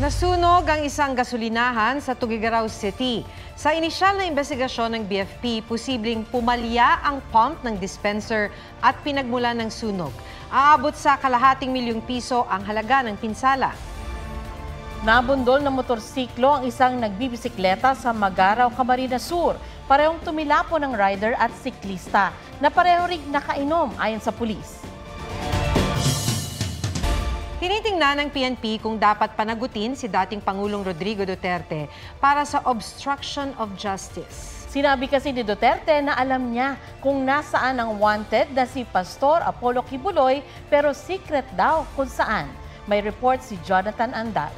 Nasunog ang isang gasolinahan sa Tuguegarao City. Sa inisyal na investigasyon ng BFP, posibleng pumalya ang pump ng dispenser at pinagmulan ng sunog. Aabot sa kalahating milyong piso ang halaga ng pinsala. Nabundol ng motorsiklo ang isang nagbibisikleta sa Magaraw, Camarines Sur. Parehong tumilapo ng rider at siklista na pareho ring nakainom ayon sa pulis. Tinitingnan ng PNP kung dapat panagutin si dating Pangulong Rodrigo Duterte para sa obstruction of justice. Sinabi kasi ni Duterte na alam niya kung nasaan ang wanted na si Pastor Apollo Kibuloy pero secret daw kung saan. May report si Jonathan Andal.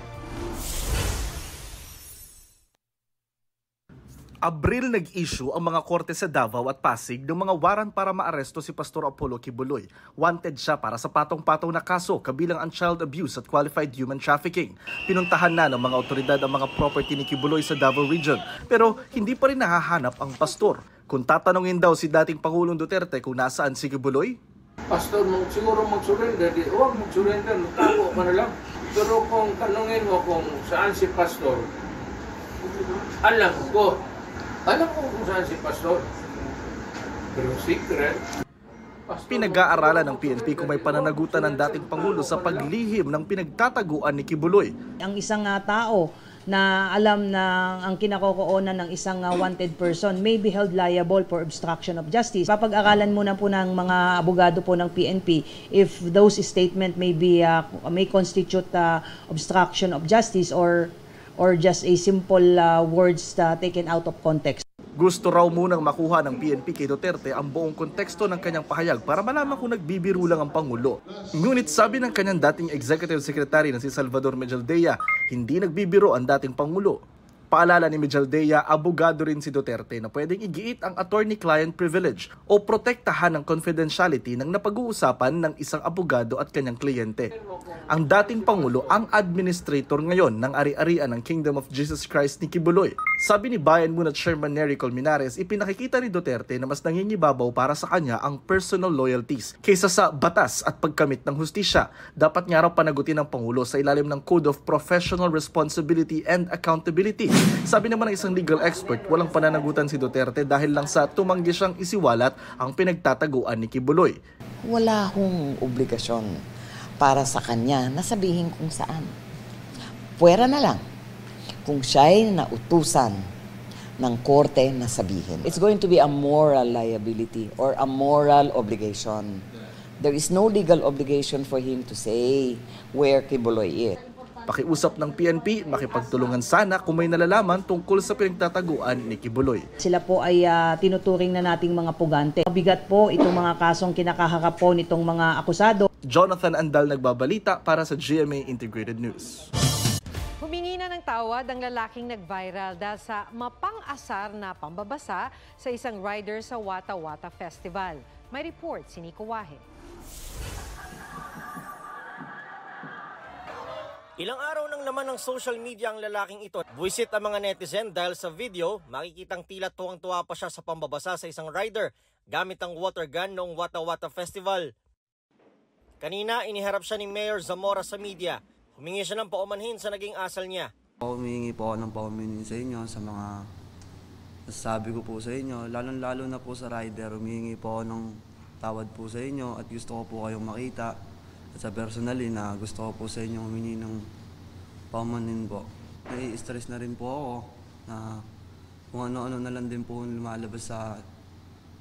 Abril nag-issue ang mga korte sa Davao at Pasig ng mga waran para maaresto si Pastor Apollo Kibuloy. Wanted siya para sa patong-patong na kaso kabilang ang child abuse at qualified human trafficking. Pinuntahan na ng mga otoridad ang mga property ni Kibuloy sa Davao Region pero hindi pa rin nahahanap ang pastor. Kung tatanungin daw si dating Pangulong Duterte kung nasaan si Kibuloy, Pastor, siguro mag-surrender. Huwag mag-surrender, magtago ka na lang. Pero kung tanungin mo kung saan si Pastor, alam ko kung saan si Pastor. Pero secret. pinag-aaralan ng PNP kung may pananagutan ng dating Pangulo sa paglihim ng pinagtataguan ni Kibuloy. Ang isang tao na alam na ang kinakokoonan ng isang wanted person may be held liable for obstruction of justice. Papag-aralan muna po ng mga abogado po ng PNP if those statement may constitute obstruction of justice or just a simple words taken out of context. Gusto raw munang makuha ng PNP kay Duterte ang buong konteksto ng kanyang pahayag para malaman kung nagbibiro lang ang Pangulo. Ngunit sabi ng kanyang dating Executive Secretary na si Salvador Mejaldea, hindi nagbibiro ang dating Pangulo. Paalala ni Mejaldea, abogado rin si Duterte na pwedeng igiit ang attorney-client privilege o protektahan ng confidentiality ng napag-uusapan ng isang abogado at kanyang kliyente. Ang dating Pangulo ang administrator ngayon ng ari-arian ng Kingdom of Jesus Christ ni Kibuloy. Sabi ni Bayan Muna Chairman Nery Colmenares, ipinakikita ni Duterte na mas nangingibabaw para sa kanya ang personal loyalties kaysa sa batas at pagkamit ng hustisya. Dapat nga raw panagutin ng Pangulo sa ilalim ng Code of Professional Responsibility and Accountability. Sabi naman ng isang legal expert, walang pananagutan si Duterte dahil lang sa tumanggi siyang isiwalat ang pinagtataguan ni Kibuloy. Wala hong obligasyon para sa kanya na sabihin kung saan. Puwera na lang kung siya'y nautusan ng korte na sabihin. It's going to be a moral liability or a moral obligation. There is no legal obligation for him to say where Kibuloy is. Pakiusap ng PNP, makipagtulungan sana kung may nalalaman tungkol sa pinagtataguan ni Kibuloy. Sila po ay tinuturing na nating mga pugante. Mabigat po itong mga kasong kinakaharap po nitong mga akusado. Jonathan Andal nagbabalita para sa GMA Integrated News. Humingi na ng tawad ang lalaking nag-viral dahil sa mapang-asar na pambabasa sa isang rider sa Wata Wata Festival. May report si Nico Wahe. Ilang araw nang laman ng social media ang lalaking ito. Buwisit ang mga netizen dahil sa video, makikitang tila tuwang-tuwa pa siya sa pambabasa sa isang rider gamit ang water gun noong Wata Wata Festival. Kanina, iniharap siya ni Mayor Zamora sa media. Humingi siya ng paumanhin sa naging asal niya. Humingi po ako ng paumanhin sa inyo sa mga nasasabi ko po sa inyo. Lalo na po sa rider, humingi po ako ng tawad po sa inyo at gusto ko po kayong makita. At sa personally na gusto ko po sa inyo humingi ng paumanhin po. Nai-stress na rin po ako na kung ano-ano na lang din po lumalabas sa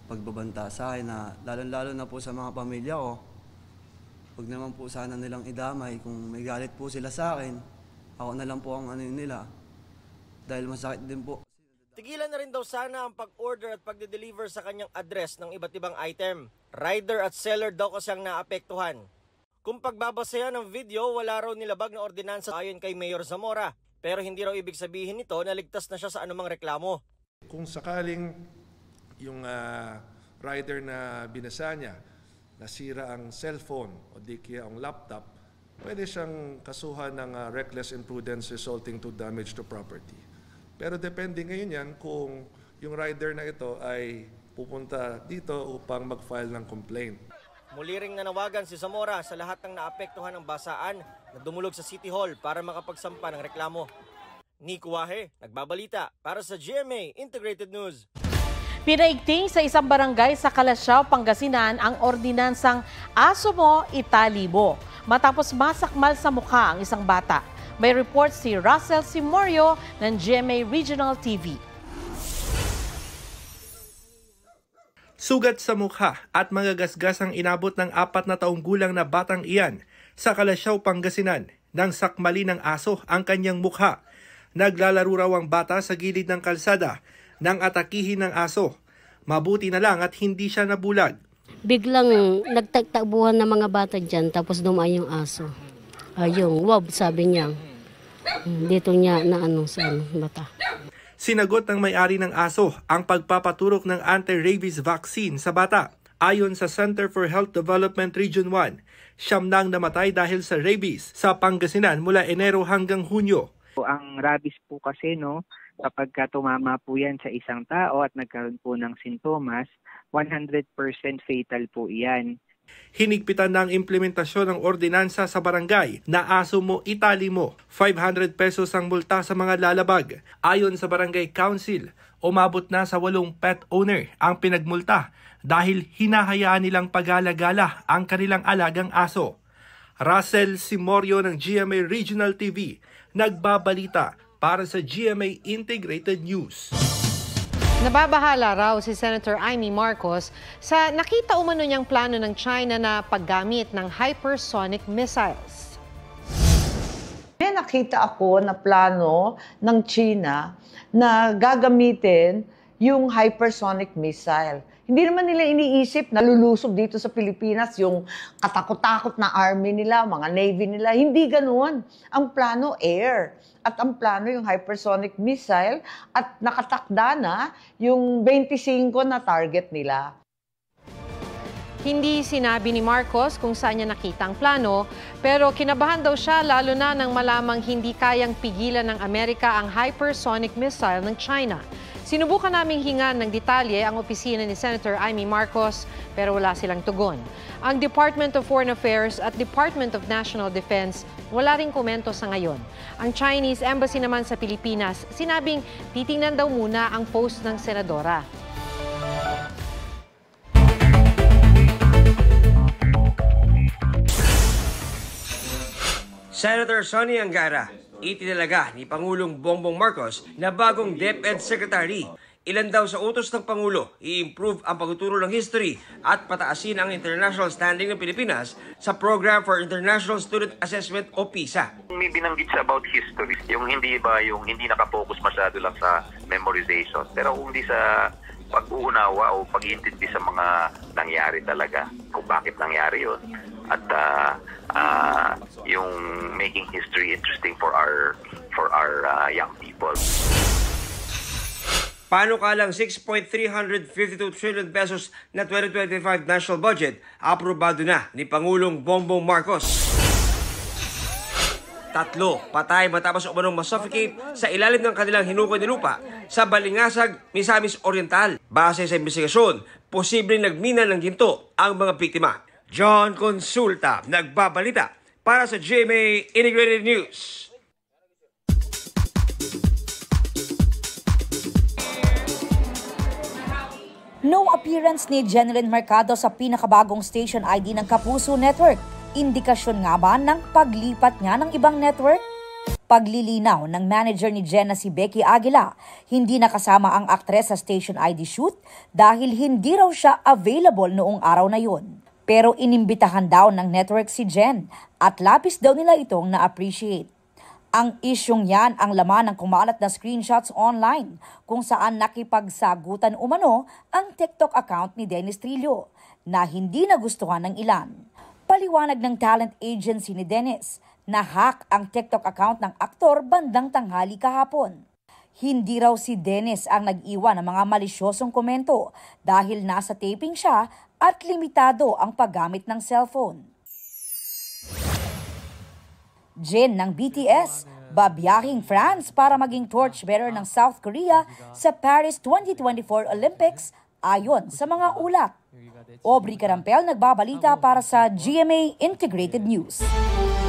pagbabanta sa akin na lalo na po sa mga pamilya ko. Huwag naman po sana nilang idamay kung may galit po sila sa akin. Ako na lang po ang nila dahil masakit din po. Tigilan na rin daw sana ang pag-order at pagde-deliver sa kanyang address ng iba't ibang item. Rider at seller daw kasi ang naapektuhan. Kung pagbabasehan ng video, wala raw nilabag na ordinansa ayon kay Mayor Zamora. Pero hindi raw ibig sabihin nito na ligtas na siya sa anumang reklamo. Kung sakaling yung rider na binasa niya, nasira ang cellphone o di kaya ang laptop, pwede siyang kasuhan ng reckless imprudence resulting to damage to property. Pero depende ngayon yan kung yung rider na ito ay pupunta dito upang mag-file ng complaint. Muli ring nanawagan si Zamora sa lahat ng naapektuhan ng basaan na dumulog sa City Hall para makapagsampa ng reklamo. Nico Wahe, nagbabalita para sa GMA Integrated News. Pinaigting sa isang barangay sa Calasiao, Pangasinan ang ordinansang Aso Mo, Itali Mo matapos masakmal sa mukha ang isang bata. May report si Russell Simorio ng GMA Regional TV. Sugat sa mukha at mga gasgas ang inabot ng 4 na taong gulang na batang iyan sa Calasiao, Pangasinan nang sakmali ng aso ang kanyang mukha. Naglalaro raw ang bata sa gilid ng kalsada nang atakihin ng aso. Mabuti na lang at hindi siya nabulag. Biglang nagtagtabuhan ng mga bata dyan tapos dumaan yung aso. Yung wab sabi niya. Dito niya na sa bata. Sinagot ng may-ari ng aso ang pagpapaturok ng anti-rabies vaccine sa bata. Ayon sa Center for Health Development Region 1, 9 nang namatay dahil sa rabies sa Pangasinan mula Enero hanggang Hunyo. Ang rabies po kasi kapag tumama po yan sa isang tao at nagkaroon po ng sintomas, 100% fatal po iyan. Hinigpitan na ang implementasyon ng ordinansa sa barangay na Aso Mo, Itali Mo. 500 pesos ang multa sa mga lalabag. Ayon sa Barangay Council, umabot na sa 8 pet owner ang pinagmulta dahil hinahayaan nilang pag-alagala ang kanilang alagang aso. Russell Simorio ng GMA Regional TV, nagbabalita para sa GMA Integrated News. Nababahala raw si Senator Amy Marcos sa nakita umano niyang plano ng China na paggamit ng hypersonic missiles. May nakita ako na plano ng China na gagamitin yung hypersonic missile. Hindi naman nila iniisip na lulusob dito sa Pilipinas yung katakot-takot na army nila, mga navy nila. Hindi ganoon. Ang plano, air. At ang plano yung hypersonic missile at nakatakda na yung 25 na target nila. Hindi sinabi ni Marcos kung saan niya nakita ang plano, pero kinabahan daw siya lalo na nang malamang hindi kayang pigilan ng Amerika ang hypersonic missile ng China. Sinubukan naming hingan ng detalye ang opisina ni Senator Amy Marcos pero wala silang tugon. Ang Department of Foreign Affairs at Department of National Defense wala ring komento sa ngayon. Ang Chinese Embassy naman sa Pilipinas sinabing titingnan daw muna ang post ng senadora. Senator Sonny Angara, itinalaga ni Pangulong Bongbong Marcos na bagong DepEd Secretary. Ilan daw sa utos ng Pangulo, i-improve ang pagtuturo ng history at pataasin ang international standing ng Pilipinas sa Program for International Student Assessment o PISA. May binanggit siya about history, yung hindi nakapokus masyado lang sa memorization, pero hindi sa pag-uunawa o pag-iintindi sa mga nangyari talaga, kung bakit nangyari yun. At yung making history interesting for our young people. Panukalang 6.352 trillion pesos na 2025 national budget aprobado na ni Pangulong Bongbong Marcos. 3 patay matapos umanong masuffocate sa ilalim ng kanilang hinukay na lupa sa Balingasag, Misamis Oriental. Base sa investigasyon, posibleng nagmina ng ginto ang mga biktima. John Consulta, nagbabalita para sa GMA Integrated News. No appearance ni Jeneline Mercado sa pinakabagong station ID ng Kapuso Network. Indikasyon nga ba ng paglipat niya ng ibang network? Paglilinaw ng manager ni Jen na si Becky Aguila, hindi nakasama ang aktres sa station ID shoot dahil hindi raw siya available noong araw na yun. Pero inimbitahan daw ng network si Jen at labis daw nila itong na-appreciate. Ang isyong yan ang laman ng kumalat na screenshots online kung saan nakipagsagutan umano ang TikTok account ni Dennis Trillo na hindi nagustuhan ng ilan. Paliwanag ng talent agency ni Dennis na hack ang TikTok account ng aktor bandang tanghali kahapon. Hindi raw si Dennis ang nag-iwan ng mga malisyosong komento dahil nasa taping siya at limitado ang paggamit ng cellphone. Jin ng BTS, babiyahing France para maging torchbearer ng South Korea sa Paris 2024 Olympics ayon sa mga ulat. Aubrey Carampel nagbabalita para sa GMA Integrated News.